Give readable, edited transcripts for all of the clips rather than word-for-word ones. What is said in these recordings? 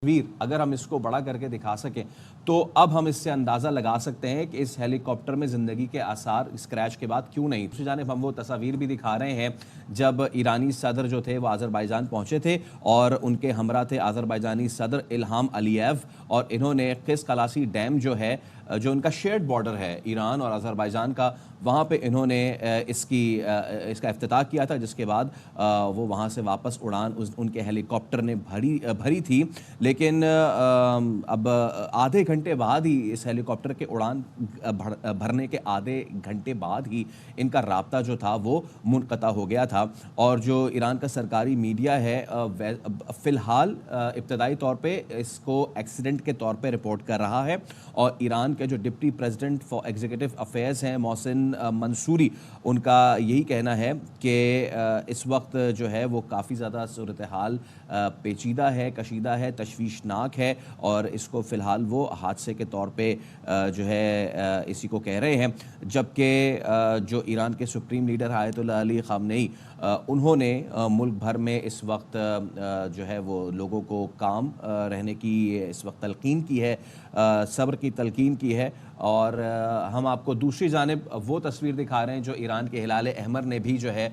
तस्वीर अगर हम इसको बड़ा करके दिखा सकें तो अब हम इससे अंदाज़ा लगा सकते हैं कि इस हेलीकॉप्टर में ज़िंदगी के आसार इस क्रैश के बाद क्यों नहीं। दूसरी जानिब हम वो तस्वीर भी दिखा रहे हैं जब ईरानी सदर जो थे वो आज़रबाईजान पहुंचे थे और उनके हमरा थे आज़रबाईजानी सदर इल्हाम अलीयेव और इन्होंने क़िस कलासी डैम जो है जो उनका शेयर्ड बॉर्डर है ईरान और आज़रबाईजान का, वहाँ पे इन्होंने इसका इफ्तिताह किया था, जिसके बाद वो वहाँ से वापस उड़ान उनके हेलीकॉप्टर ने भरी थी। लेकिन अब आधे घंटे बाद ही इस हेलीकॉप्टर के उड़ान भरने के आधे घंटे बाद ही इनका राब्ता जो था वो मुनक़ता हो गया था। और जो ईरान का सरकारी मीडिया है फ़िलहाल इब्तदाई तौर पे इसको एक्सीडेंट के तौर पे रिपोर्ट कर रहा है। और ईरान के जो deputy president for executive affairs हैं मोहसिन मंसूरी, उनका यही कहना है कि इस वक्त जो है वो काफ़ी ज़्यादा सूरत हाल पेचीदा है, कशीदा है, तशवीशनाक है और इसको फ़िलहाल वो हादसे के तौर पे जो है इसी को कह रहे हैं। जबकि जो ईरान के सुप्रीम लीडर आयतुल्लाह अली ख़ामनेई, उन्होंने मुल्क भर में इस वक्त जो है वो लोगों को काम रहने की इस वक्त तलकीन की है, सब्र की तलकीन की है। और हम आपको दूसरी जानिब वो तस्वीर दिखा रहे हैं जो ईरान के हिलाल अहमर ने भी जो है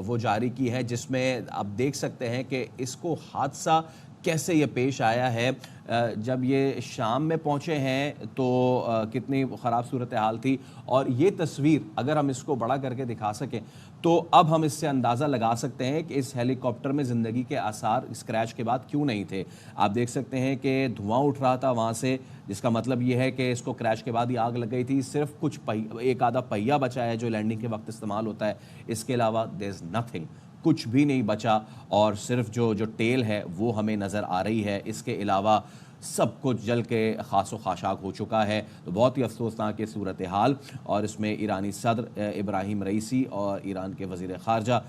वो जारी की है, जिसमें आप देख सकते हैं कि इसको हादसा कैसे ये पेश आया है। जब ये शाम में पहुँचे हैं तो कितनी ख़राब सूरत हाल थी। और ये तस्वीर अगर हम इसको बड़ा करके दिखा सकें तो अब हम इससे अंदाज़ा लगा सकते हैं कि इस हेलीकॉप्टर में ज़िंदगी के आसार इस क्रैश के बाद क्यों नहीं थे। आप देख सकते हैं कि धुआं उठ रहा था वहाँ से, जिसका मतलब ये है कि इसको क्रैश के बाद ही आग लग गई थी। सिर्फ एक आधा पहिया बचा है जो लैंडिंग के वक्त इस्तेमाल होता है, इसके अलावा देयर इज़ नथिंग, कुछ भी नहीं बचा। और सिर्फ जो टेल है वो हमें नज़र आ रही है, इसके अलावा सब कुछ जल के खासो खाशाक हो चुका है। तो बहुत ही अफसोसनाक सूरत हाल। और इसमें ईरानी सदर इब्राहिम रईसी और ईरान के वज़ीर ख़ारजा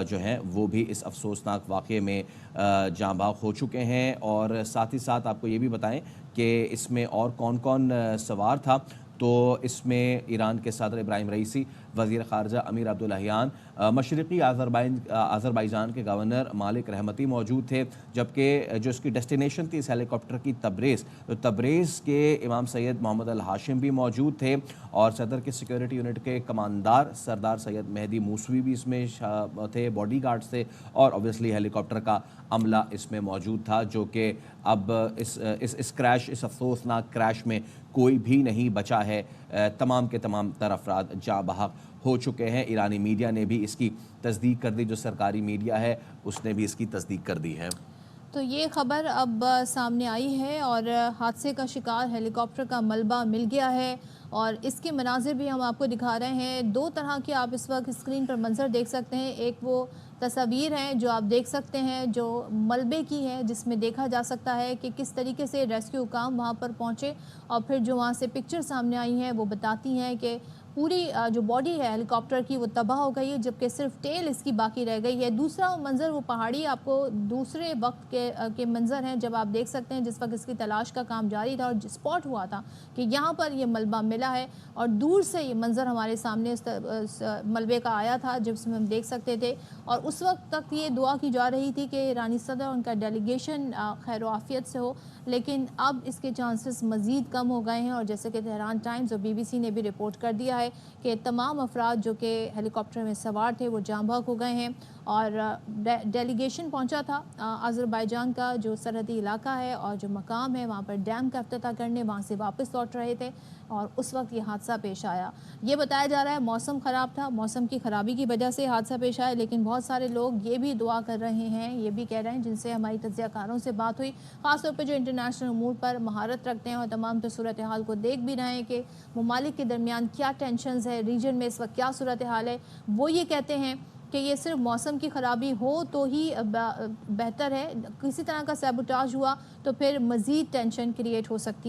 जो हैं वो भी इस अफसोसनाक वाक़े में जाँ बाग हो चुके हैं। और साथ ही साथ आपको ये भी बताएं कि इसमें और कौन कौन सवार था। तो इसमें ईरान के सदर इब्राहिम रईसी, वज़ीर ख़ारजा अमीर अब्दुल्लाहियान, मशरक़ी आज़रबाईजान के गवर्नर मालिक रहमती मौजूद थे। जबकि जो इसकी डेस्टिनेशन थी इस हेलीकॉप्टर की तब्रेज़, तो तब्रेज़ के इमाम सैयद मोहम्मद अल हाशिम भी मौजूद थे। और सदर के सिक्योरिटी यूनिट के कमांडार सरदार सैयद मेहदी मूसवी भी इसमें थे, बॉडी गार्ड्स थे। और ऑब्वियसली हेलीकॉप्टर का अमला इसमें मौजूद था, जो कि अब इस क्रैश, इस अफसोसनाक क्रैश में कोई भी नहीं बचा है। तमाम के तमाम अफराद जाँ बहक हो चुके हैं। ईरानी मीडिया ने भी इसकी तस्दीक कर दी, जो सरकारी मीडिया है उसने भी इसकी तस्दीक कर दी है। तो ये खबर अब सामने आई है और हादसे का शिकार हेलीकॉप्टर का मलबा मिल गया है। और इसके मनाजिर भी हम आपको दिखा रहे हैं। दो तरह के आप इस वक्त स्क्रीन पर मंजर देख सकते हैं। एक वो तस्वीर है जो आप देख सकते हैं जो मलबे की है, जिसमें देखा जा सकता है कि किस तरीके से रेस्क्यू काम वहाँ पर पहुँचे। और फिर जो वहाँ से पिक्चर सामने आई हैं वो बताती हैं कि पूरी जो बॉडी है हेलीकॉप्टर की वो तबाह हो गई है, जबकि सिर्फ टेल इसकी बाकी रह गई है। दूसरा मंजर वो पहाड़ी आपको दूसरे वक्त के मंजर हैं, जब आप देख सकते हैं जिस वक्त इसकी तलाश का काम जारी था और स्पॉट हुआ था कि यहाँ पर ये मलबा मिला है। और दूर से ये मंजर हमारे सामने इस मलबे का आया था जिसमें हम देख सकते थे। और उस वक्त तक ये दुआ की जा रही थी कि ईरानी सदर उनका डेलीगेशन खैर आफियत से हो, लेकिन अब इसके चांसेस मज़ीद कम हो गए हैं। और जैसे कि तेहरान टाइम्स और BBC ने भी रिपोर्ट कर दिया है कि तमाम अफराद जो कि हेलीकॉप्टर में सवार थे वो जाँ बहक हो गए हैं। और डेलीगेशन पहुंचा था आज़रबाईजान का जो सरहदी इलाका है और जो मकाम है वहाँ पर डैम का इफ्तिताह करने, वहाँ से वापस लौट रहे थे और उस वक्त ये हादसा पेश आया। ये बताया जा रहा है मौसम ख़राब था, मौसम की ख़राबी की वजह से हादसा पेश आया। लेकिन बहुत सारे लोग ये भी दुआ कर रहे हैं, ये भी कह रहे हैं, जिनसे हमारी तज्ज़ियाकारों से बात हुई, ख़ासतौर पर जो इंटरनेशनल अमूर पर महारत रखते हैं और तमाम सूरत हाल को देख भी रहे हैं कि ममालिक के दरमियान क्या टेंशन्स है, रीजन में इस वक्त क्या सूरत हाल है। वो ये कहते हैं कि ये सिर्फ मौसम की ख़राबी हो तो ही बेहतर है, किसी तरह का सैबोटाज हुआ तो फिर मज़ीद टेंशन क्रिएट हो सकती है।